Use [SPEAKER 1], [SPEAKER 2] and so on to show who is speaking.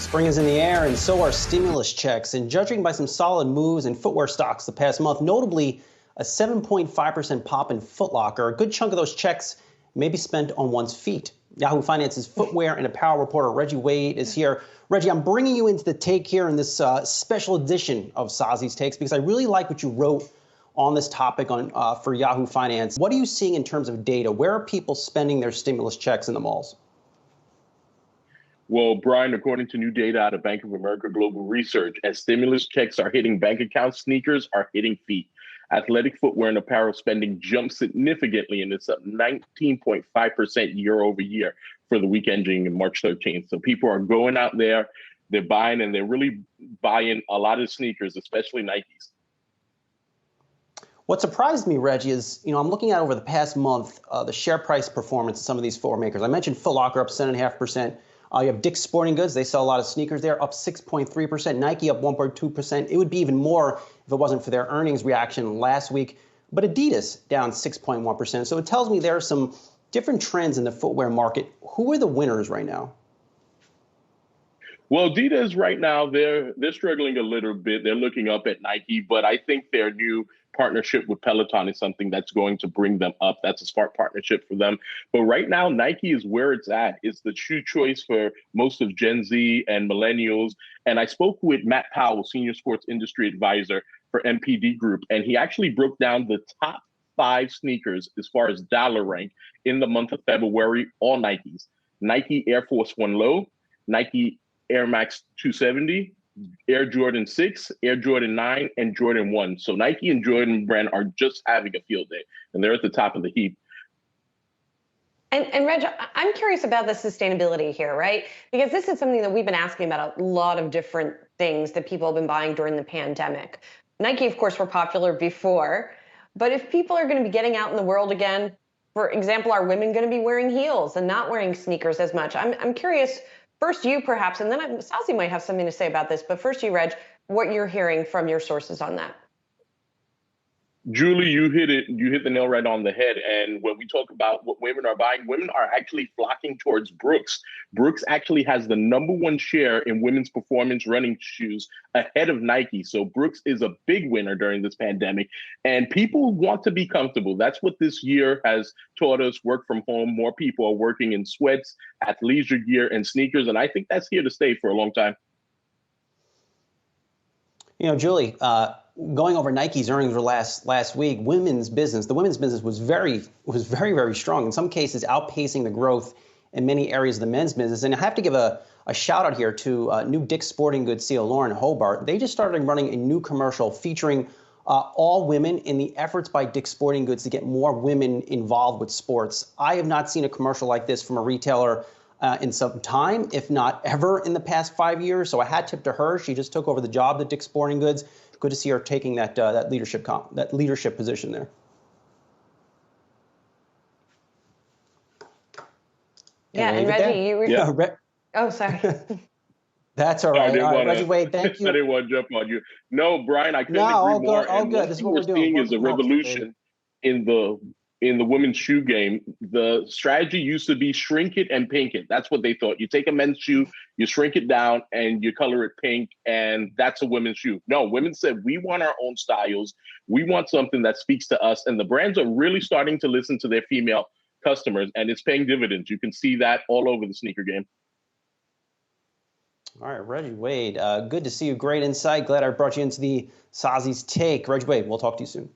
[SPEAKER 1] Spring is in the air, and so are stimulus checks. And judging by some solid moves in footwear stocks the past month, notably a 7.5% pop in Foot Locker, a good chunk of those checks may be spent on one's feet. Yahoo Finance's footwear and apparel reporter Reggie Wade is here. Reggie, I'm bringing you into the take here in this special edition of Sazi's Takes because I really like what you wrote on this topic for Yahoo Finance. What are you seeing in terms of data? Where are people spending their stimulus checks in the malls?
[SPEAKER 2] Well, Brian, according to new data out of Bank of America Global Research, as stimulus checks are hitting bank accounts, sneakers are hitting feet. Athletic footwear and apparel spending jumped significantly, and it's up 19.5% year over year for the week ending March 13th. So people are going out there, they're buying, and they're really buying a lot of sneakers, especially Nikes.
[SPEAKER 1] What surprised me, Reggie, is, I'm looking at over the past month, the share price performance of some of these footwear makers. I mentioned Foot Locker up 7.5%. You have Dick's Sporting Goods. They sell a lot of sneakers there, up 6.3%. Nike up 1.2%. It would be even more if it wasn't for their earnings reaction last week. But Adidas down 6.1%. So it tells me there are some different trends in the footwear market. Who are the winners right now?
[SPEAKER 2] Well, Adidas right now, they're struggling a little bit. They're looking up at Nike, but I think their new partnership with Peloton is something that's going to bring them up. That's a smart partnership for them. But right now, Nike is where it's at. It's the shoe choice for most of Gen Z and millennials. And I spoke with Matt Powell, Senior Sports Industry Advisor for MPD Group, and he actually broke down the top 5 sneakers as far as dollar rank in the month of February, all Nikes. Nike Air Force 1 Low, Nike Air Max 270, Air Jordan 6, Air Jordan 9, and Jordan 1. So Nike and Jordan brand are just having a field day, and they're at the top of the heap.
[SPEAKER 3] And Reg, I'm curious about the sustainability here, right? Because this is something that we've been asking about a lot of different things that people have been buying during the pandemic. Nike, of course, were popular before, but if people are going to be getting out in the world again, for example, are women going to be wearing heels and not wearing sneakers as much? I'm curious. First you, perhaps, and then Sazi might have something to say about this, but first you, Reg, what you're hearing from your sources on that.
[SPEAKER 2] Julie, you hit the nail right on the head. And when we talk about what women are buying, women are actually flocking towards Brooks. Brooks actually has the #1 share in women's performance running shoes ahead of Nike. So Brooks is a big winner during this pandemic. And people want to be comfortable. That's what this year has taught us. Work from home. More people are working in sweats, athleisure gear, and sneakers. And I think that's here to stay for a long time.
[SPEAKER 1] Julie, going over Nike's earnings last week, the women's business was very, very strong. In some cases, outpacing the growth in many areas of the men's business. And I have to give a shout out here to new Dick's Sporting Goods CEO Lauren Hobart. They just started running a new commercial featuring all women in the efforts by Dick's Sporting Goods to get more women involved with sports. I have not seen a commercial like this from a retailer in some time, if not ever, in the past 5 years. So a hat tip to her. She just took over the job at Dick's Sporting Goods. Good to see her taking that leadership position there.
[SPEAKER 3] Yeah, and Reggie, you were.
[SPEAKER 2] Yeah.
[SPEAKER 3] Oh, sorry.
[SPEAKER 1] That's all right. All right, Reggie Wade, thank you.
[SPEAKER 2] I didn't want to jump on you. No, Brian, I couldn't agree more.
[SPEAKER 1] All good. This is what we're doing.
[SPEAKER 2] Seeing is a revolution in the women's shoe game. The strategy used to be shrink it and pink it. That's what they thought. You take a men's shoe, you shrink it down, and you color it pink, and that's a women's shoe. No, women said, we want our own styles. We want something that speaks to us. And the brands are really starting to listen to their female customers, and it's paying dividends. You can see that all over the sneaker game.
[SPEAKER 1] All right, Reggie Wade, good to see you. Great insight. Glad I brought you into the Sazi's Take. Reggie Wade, we'll talk to you soon.